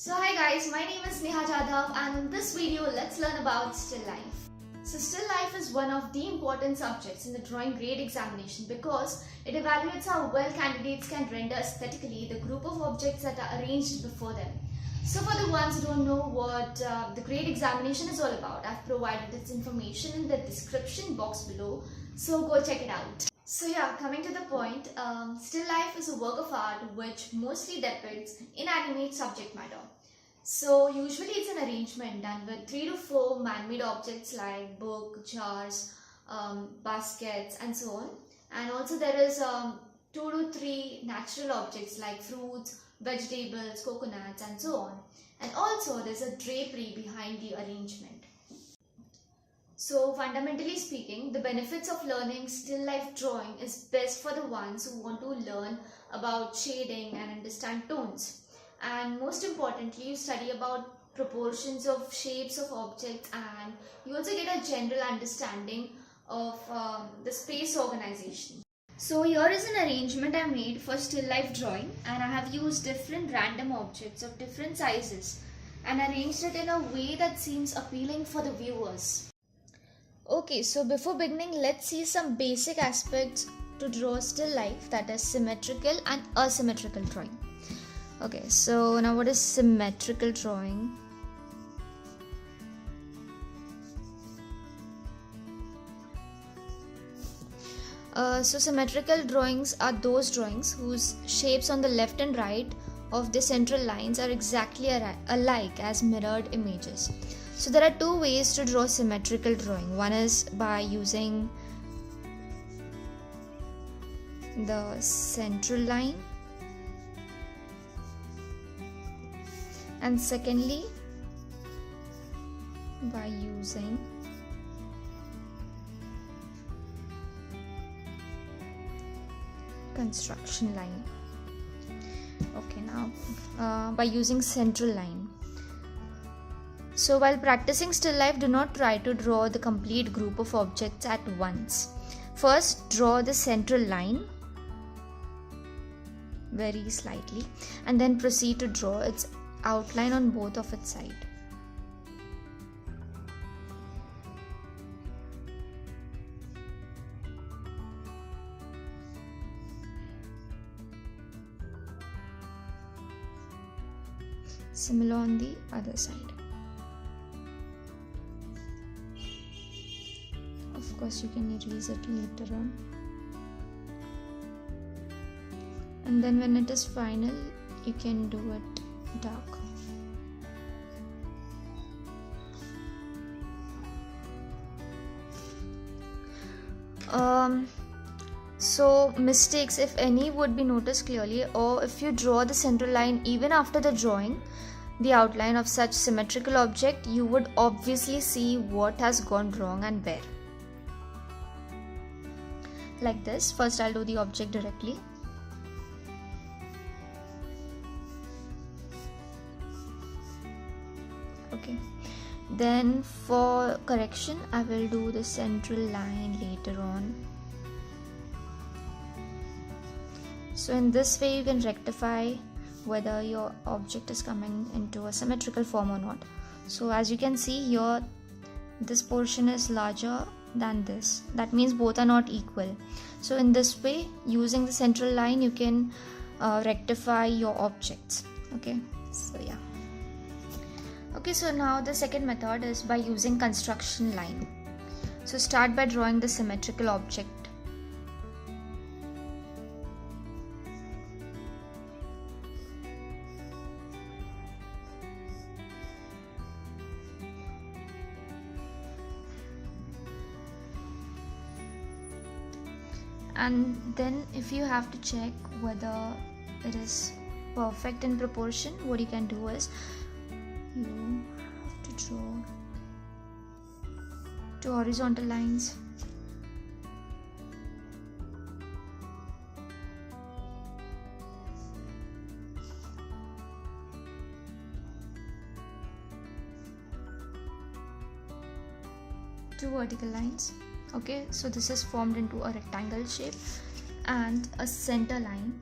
So hi guys, my name is Sneha Jadhav and in this video let's learn about still life. So still life is one of the important subjects in the drawing grade examination because it evaluates how well candidates can render aesthetically the group of objects that are arranged before them. So for the ones who don't know what the grade examination is all about, I've provided this information in the description box below, so go check it out. So yeah, coming to the point, still life is a work of art which mostly depicts inanimate subject matter. So usually it's an arrangement done with 3 to 4 man-made objects like book, jars, baskets and so on. And also there is 2 to 3 natural objects like fruits, vegetables, coconuts and so on. And also there's a drapery behind the arrangement. So fundamentally speaking, the benefits of learning still life drawing is best for the ones who want to learn about shading and understand tones. And most importantly, you study about proportions of shapes of objects and you also get a general understanding of the space organization. So here is an arrangement I made for still life drawing, and I have used different random objects of different sizes and arranged it in a way that seems appealing for the viewers. Okay, so before beginning, let's see some basic aspects to draw still life, that is symmetrical and asymmetrical drawing. Okay, so now what is symmetrical drawing? So symmetrical drawings are those drawings whose shapes on the left and right of the central lines are exactly alike as mirrored images. So there are two ways to draw symmetrical drawing. One is by using the central line, and secondly by using construction line. Okay, now by using central line. So while practicing still life, do not try to draw the complete group of objects at once. First, draw the central line very slightly and then proceed to draw its outline on both of its sides. Similar on the other side. Of course, you can erase it later on. And then when it is final, you can do it dark. So mistakes, if any, would be noticed clearly, or if you draw the central line even after the drawing the outline of such symmetrical object, you would obviously see what has gone wrong and where. Like this. First I'll do the object directly. Okay. Then for correction, I will do the central line later on. So in this way you can rectify whether your object is coming into a symmetrical form or not. So as you can see here, this portion is larger than this. That means both are not equal. So in this way, using the central line, you can rectify your objects. Okay, so yeah. Okay, so now the second method is by using construction line. So start by drawing the symmetrical object. And then if you have to check whether it is perfect in proportion, what you can do is you have to draw 2 horizontal lines. Two vertical lines. Okay, so this is formed into a rectangle shape, and a center line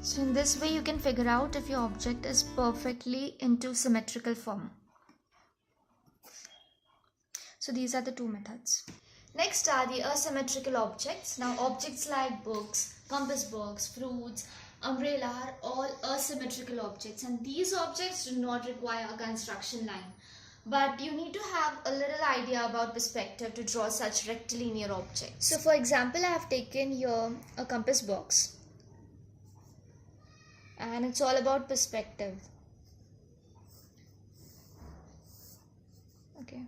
So in this way you can figure out if your object is perfectly into symmetrical form. So these are the two methods. Next are the asymmetrical objects. Now objects like books, compass box, fruits, umbrella are all asymmetrical objects, and these objects do not require a construction line. But you need to have a little idea about perspective to draw such rectilinear objects. So for example, I have taken here a compass box. And it's all about perspective. Okay.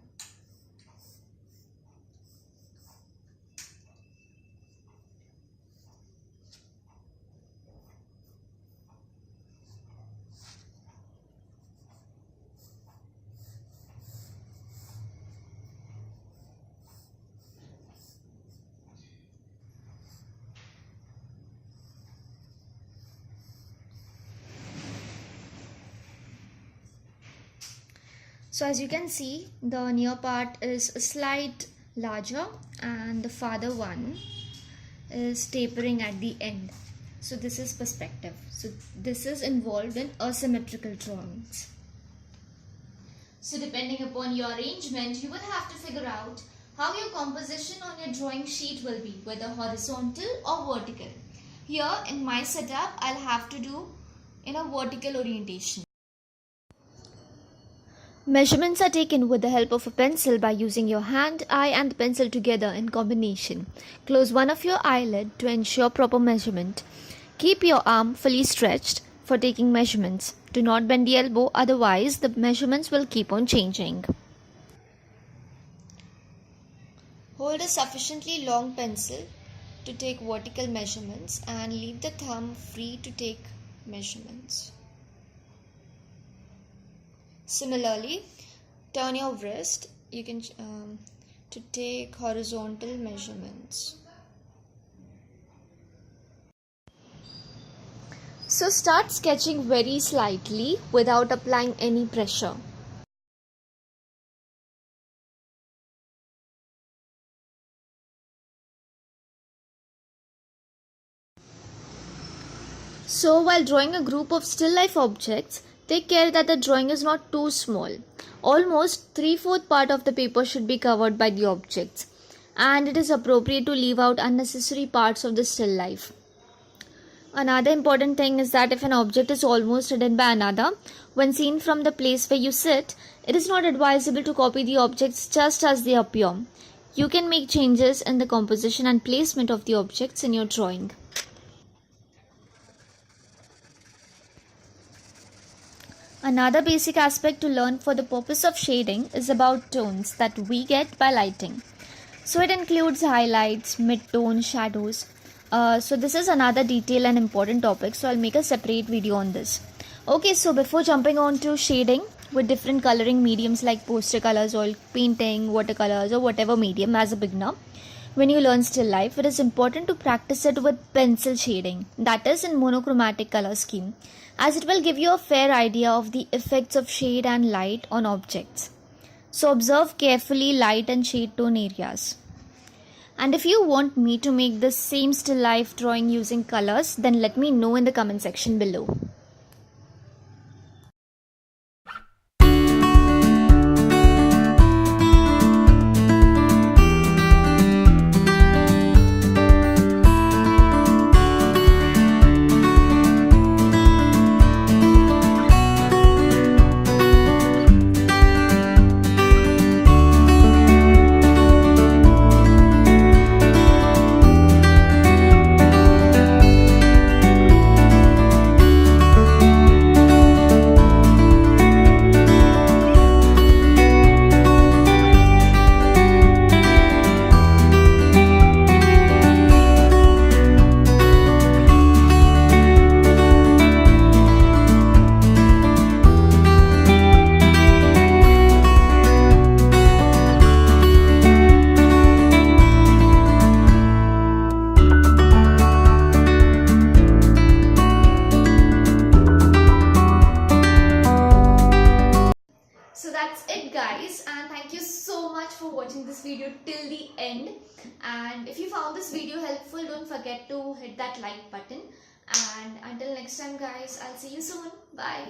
So as you can see, the near part is a slight larger and the farther one is tapering at the end. So this is perspective. So this is involved in asymmetrical drawings. So depending upon your arrangement, you will have to figure out how your composition on your drawing sheet will be, whether horizontal or vertical. Here in my setup, I'll have to do in a vertical orientation. Measurements are taken with the help of a pencil by using your hand, eye and the pencil together in combination. Close one of your eyelid to ensure proper measurement. Keep your arm fully stretched for taking measurements. Do not bend the elbow, otherwise the measurements will keep on changing. Hold a sufficiently long pencil to take vertical measurements and leave the thumb free to take measurements. Similarly, turn your wrist to take horizontal measurements. So start sketching very slightly without applying any pressure. So while drawing a group of still life objects, take care that the drawing is not too small. Almost 3/4 part of the paper should be covered by the objects, and it is appropriate to leave out unnecessary parts of the still life. Another important thing is that if an object is almost hidden by another, when seen from the place where you sit, it is not advisable to copy the objects just as they appear. You can make changes in the composition and placement of the objects in your drawing. Another basic aspect to learn for the purpose of shading is about tones that we get by lighting. So it includes highlights, mid-tone, shadows. So this is another detailed and important topic, so I'll make a separate video on this. Okay, so before jumping on to shading with different coloring mediums like poster colors, oil painting, watercolors or whatever medium as a beginner, when you learn still life, it is important to practice it with pencil shading, that is in monochromatic color scheme, as it will give you a fair idea of the effects of shade and light on objects. So observe carefully light and shade tone areas. And if you want me to make the same still life drawing using colors, then let me know in the comment section below. Guys, and thank you so much for watching this video till the end. And if you found this video helpful, don't forget to hit that like button And until next time guys, I'll see you soon. Bye.